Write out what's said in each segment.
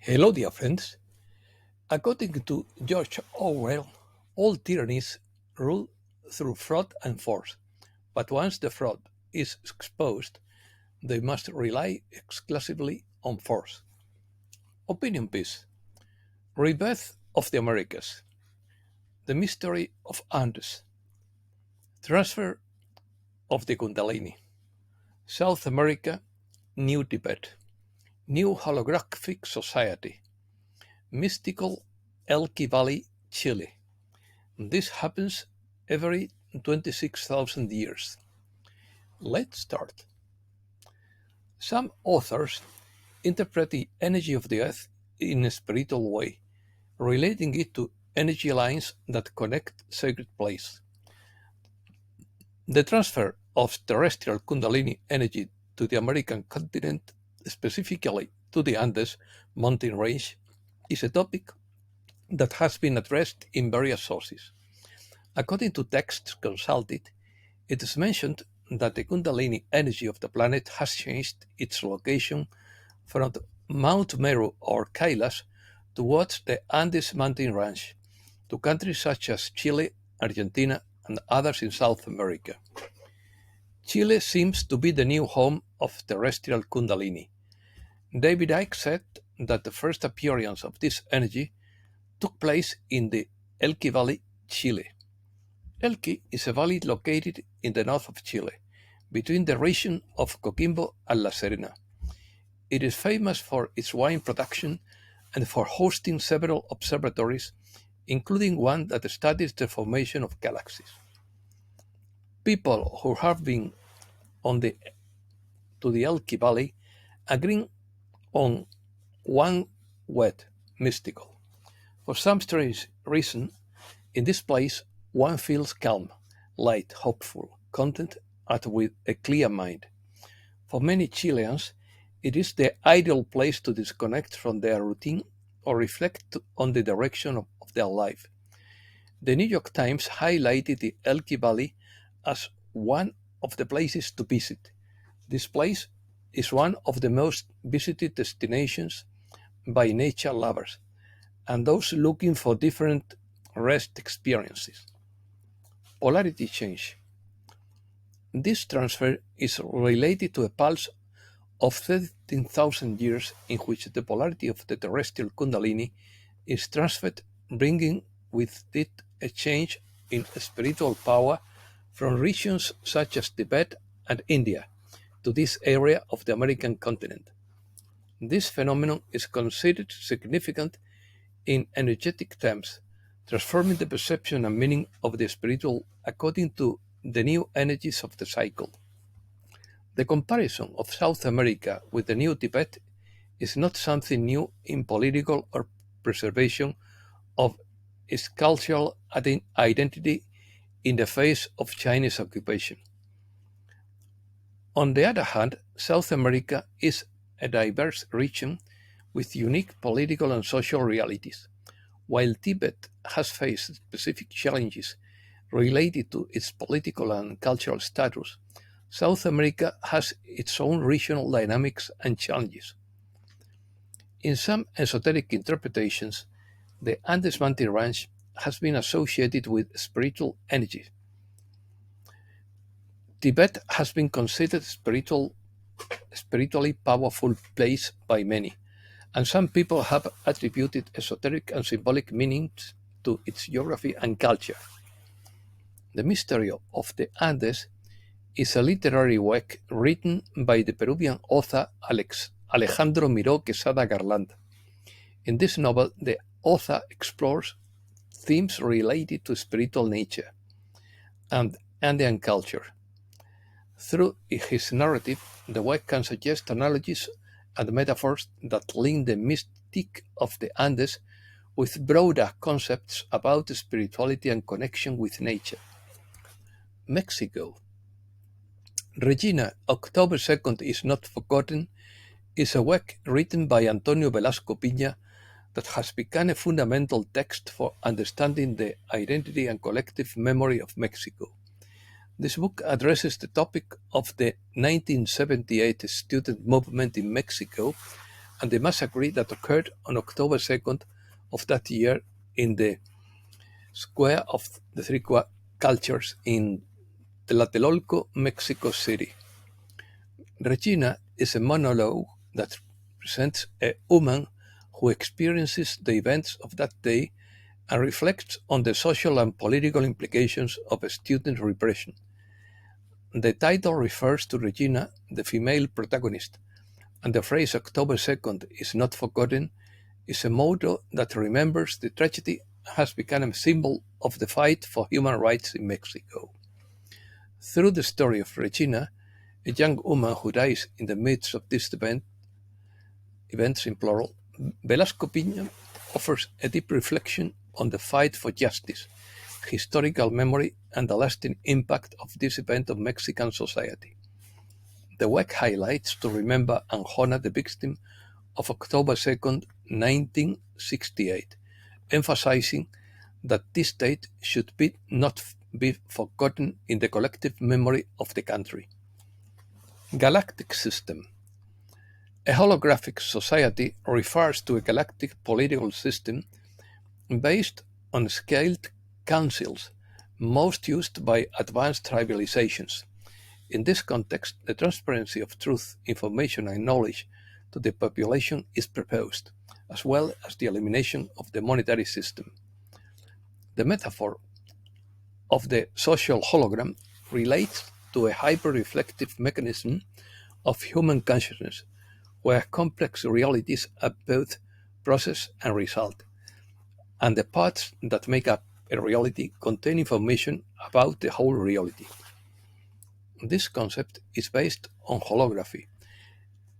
Hello, dear friends. According to George Orwell, all tyrannies rule through fraud and force, but once the fraud is exposed, they must rely exclusively on force. Opinion piece: Rebirth of the Americas, the mystery of Andes, transfer of the Kundalini, South America, New Tibet, New Holographic Society, mystical Elqui Valley, Chile. This happens every 26,000 years. Let's start. Some authors interpret the energy of the earth in a spiritual way, relating it to energy lines that connect sacred places. The transfer of terrestrial Kundalini energy to the American continent, specifically to the Andes mountain range, is a topic that has been addressed in various sources. According to texts consulted, it is mentioned that the Kundalini energy of the planet has changed its location from Mount Meru or Kailash towards the Andes mountain range to countries such as Chile, Argentina, and others in South America. Chile seems to be the new home of terrestrial Kundalini. David Icke said that the first appearance of this energy took place in the Elqui Valley, Chile. Elqui is a valley located in the north of Chile, between the region of Coquimbo and La Serena. It is famous for its wine production and for hosting several observatories, including one that studies the formation of galaxies. People who have been to the Elqui Valley agree on one word: mystical. For some strange reason, in this place one feels calm, light, hopeful, content, and with a clear mind. For many Chileans, it is the ideal place to disconnect from their routine or reflect on the direction of their life. The New York Times highlighted the Elqui Valley as one of the places to visit. This place is one of the most visited destinations by nature lovers and those looking for different rest experiences. Polarity change. This transfer is related to a pulse of 13,000 years in which the polarity of the terrestrial Kundalini is transferred, bringing with it a change in spiritual power from regions such as Tibet and India to this area of the American continent. This phenomenon is considered significant in energetic terms, transforming the perception and meaning of the spiritual according to the new energies of the cycle. The comparison of South America with the New Tibet is not something new in political or preservation of its cultural identity in the face of Chinese occupation. On the other hand, South America is a diverse region with unique political and social realities. While Tibet has faced specific challenges related to its political and cultural status, South America has its own regional dynamics and challenges. In some esoteric interpretations, the Andes mountain range has been associated with spiritual energy. Tibet has been considered spiritually powerful place by many, and some people have attributed esoteric and symbolic meanings to its geography and culture. The Mystery of the Andes is a literary work written by the Peruvian author Alejandro Miró Quesada Garland. In this novel, the author explores themes related to spiritual nature and Andean culture. Through his narrative, the work can suggest analogies and metaphors that link the mystic of the Andes with broader concepts about spirituality and connection with nature. Mexico. Regina, October 2nd is Not Forgotten is a work written by Antonio Velasco Piña that has become a fundamental text for understanding the identity and collective memory of Mexico. This book addresses the topic of the 1978 student movement in Mexico and the massacre that occurred on October 2nd of that year in the Square of the Three Cultures in Tlatelolco, Mexico City. Regina is a monologue that presents a woman who experiences the events of that day and reflects on the social and political implications of student repression. The title refers to Regina, the female protagonist, and the phrase October 2nd is not forgotten is a motto that remembers the tragedy and has become a symbol of the fight for human rights in Mexico. Through the story of Regina, a young woman who dies in the midst of these events in plural, Velasco Piña offers a deep reflection on the fight for justice, historical memory, and the lasting impact of this event on Mexican society. The work highlights to remember and honor the victim of October 2nd, 1968, emphasizing that this date should not be forgotten in the collective memory of the country. Galactic system. A holographic society refers to a galactic political system based on scaled councils, most used by advanced civilizations. In this context, the transparency of truth, information, and knowledge to the population is proposed, as well as the elimination of the monetary system. The metaphor of the social hologram relates to a hyper-reflective mechanism of human consciousness, where complex realities are both process and result, and the parts that make up a reality contain information about the whole reality. This concept is based on holography,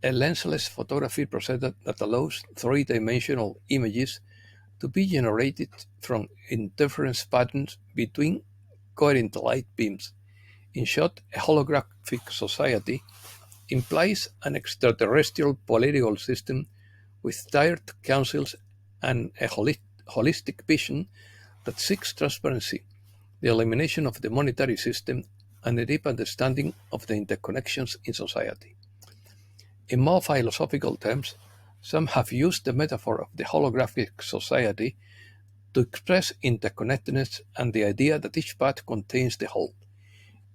a lensless photography procedure that allows three-dimensional images to be generated from interference patterns between coherent light beams. In short, a holographic society implies an extraterrestrial political system with tiered councils and a holistic vision that seeks transparency, the elimination of the monetary system, and a deep understanding of the interconnections in society. In more philosophical terms, some have used the metaphor of the holographic society to express interconnectedness and the idea that each part contains the whole.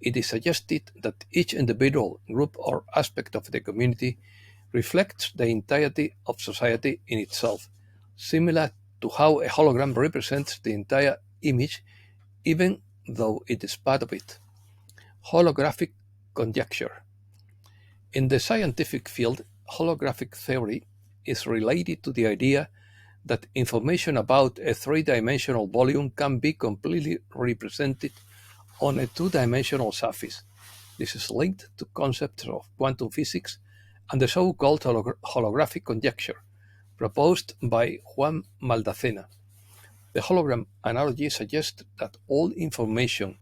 It is suggested that each individual, group, or aspect of the community reflects the entirety of society in itself, similar to how a hologram represents the entire image, even though it is part of it. Holographic conjecture. In the scientific field, holographic theory is related to the idea that information about a three-dimensional volume can be completely represented on a two-dimensional surface. This is linked to concepts of quantum physics and the so-called holographic conjecture, proposed by Juan Maldacena. The hologram analogy suggests that all information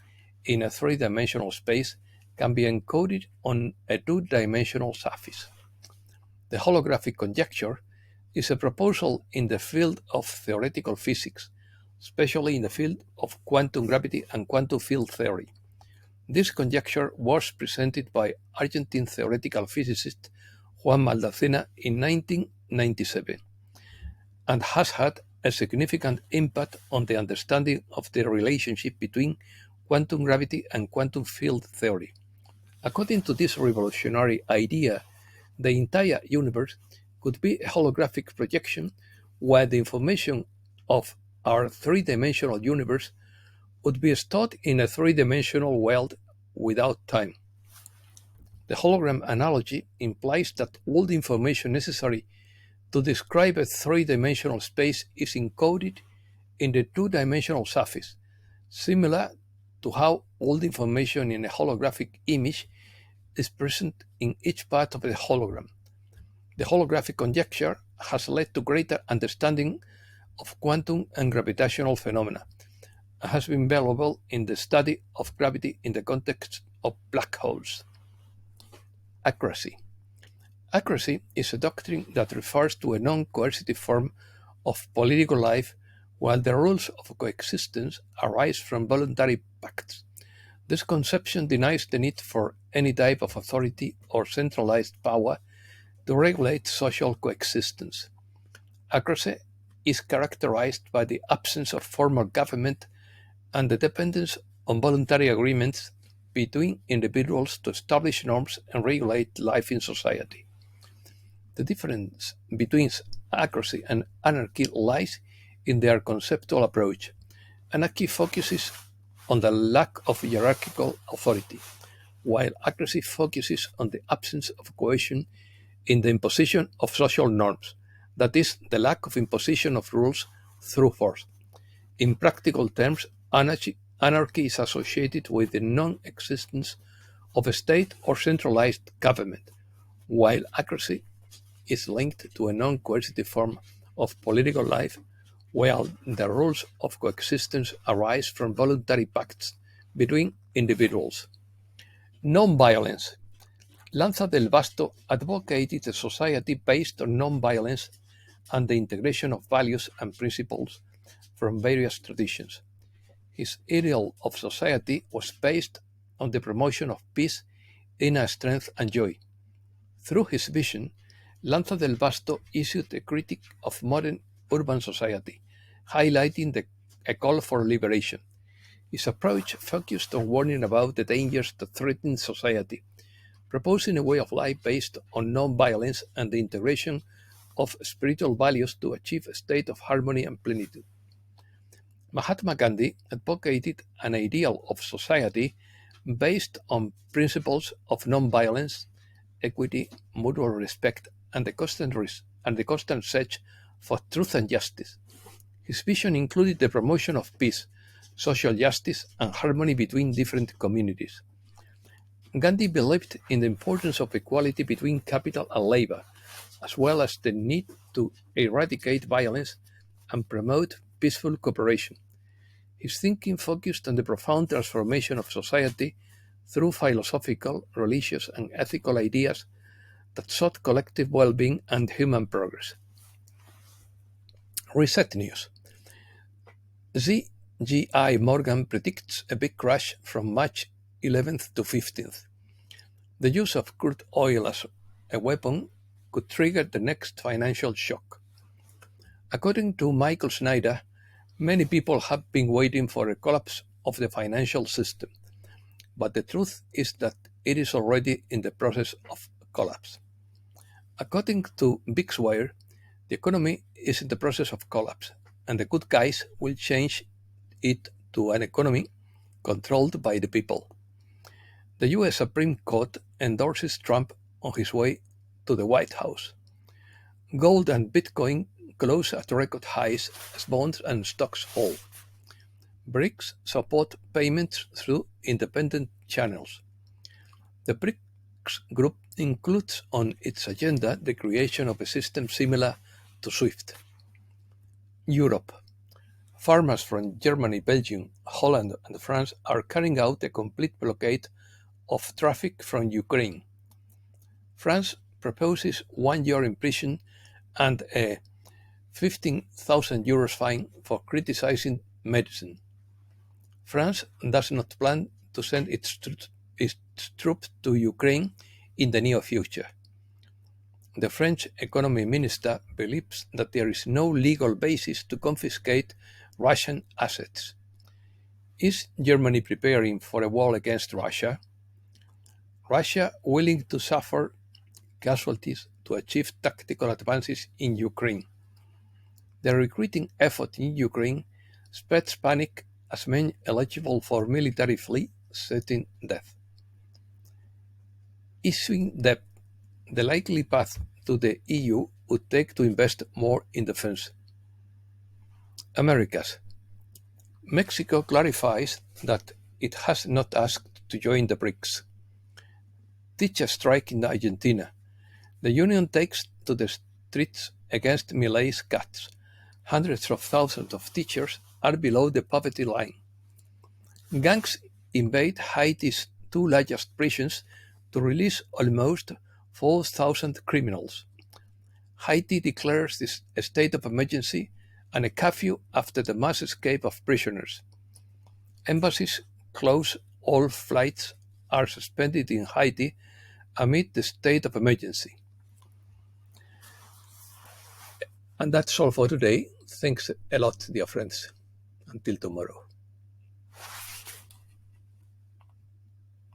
in a three-dimensional space can be encoded on a two-dimensional surface. The holographic conjecture is a proposal in the field of theoretical physics, especially in the field of quantum gravity and quantum field theory. This conjecture was presented by Argentine theoretical physicist Juan Maldacena in 1997 and has had a significant impact on the understanding of the relationship between quantum gravity and quantum field theory. According to this revolutionary idea, the entire universe could be a holographic projection where the information of our three-dimensional universe would be stored in a three-dimensional world without time. The hologram analogy implies that all the information necessary to describe a three-dimensional space is encoded in the two-dimensional surface, similar to how all the information in a holographic image is present in each part of the hologram. The holographic conjecture has led to greater understanding of quantum and gravitational phenomena, and has been valuable in the study of gravity in the context of black holes. Accuracy. Accuracy is a doctrine that refers to a non-coercive form of political life while the rules of coexistence arise from voluntary pacts. This conception denies the need for any type of authority or centralized power to regulate social coexistence. Accuracy is characterized by the absence of formal government and the dependence on voluntary agreements between individuals to establish norms and regulate life in society. The difference between accuracy and anarchy lies in their conceptual approach. Anarchy focuses on the lack of hierarchical authority, while accuracy focuses on the absence of cohesion in the imposition of social norms, that is, the lack of imposition of rules through force. In practical terms, anarchy is associated with the non-existence of a state or centralized government, while accuracy is linked to a non-coercive form of political life, while the rules of coexistence arise from voluntary pacts between individuals. Non-violence. Lanza del Vasto advocated a society based on non-violence and the integration of values and principles from various traditions. His ideal of society was based on the promotion of peace, inner strength, and joy. Through his vision, Lanza del Vasto issued a critique of modern urban society, highlighting a call for liberation. His approach focused on warning about the dangers that threaten society, proposing a way of life based on non-violence and the integration of spiritual values to achieve a state of harmony and plenitude. Mahatma Gandhi advocated an ideal of society based on principles of non-violence, equity, mutual respect, and the constant search for truth and justice. His vision included the promotion of peace, social justice, and harmony between different communities. Gandhi believed in the importance of equality between capital and labor, as well as the need to eradicate violence and promote peaceful cooperation. His thinking focused on the profound transformation of society through philosophical, religious, and ethical ideas that sought collective well-being and human progress. Reset News. ZGI Morgan predicts a big crash from March 11th to 15th. The use of crude oil as a weapon could trigger the next financial shock. According to Michael Snyder, many people have been waiting for a collapse of the financial system, but the truth is that it is already in the process of collapse. According to Bixwire, the economy is in the process of collapse, and the good guys will change it to an economy controlled by the people. The US Supreme Court endorses Trump on his way to the White House. Gold and Bitcoin close at record highs as bonds and stocks fall. BRICS support payments through independent channels. The BRICS group includes on its agenda the creation of a system similar to SWIFT. Europe. Farmers from Germany, Belgium, Holland, and France are carrying out a complete blockade of traffic from Ukraine. France proposes 1 year in prison and a 15,000 euros fine for criticizing medicine. France does not plan to send its troops to Ukraine in the near future. The French economy minister believes that there is no legal basis to confiscate Russian assets. Is Germany preparing for a war against Russia? Russia willing to suffer casualties to achieve tactical advances in Ukraine. The recruiting effort in Ukraine spreads panic as men eligible for military flee threaten death. Issuing debt, the likely path to the EU would take to invest more in defense. Americas. Mexico clarifies that it has not asked to join the BRICS. Teacher strike in Argentina. The union takes to the streets against Milei's cuts. Hundreds of thousands of teachers are below the poverty line. Gangs invade Haiti's two largest prisons to release almost 4,000 criminals. Haiti declares this a state of emergency and a curfew after the mass escape of prisoners. Embassies close, all flights are suspended in Haiti amid the state of emergency. And that's all for today. Thanks a lot, dear friends. Until tomorrow.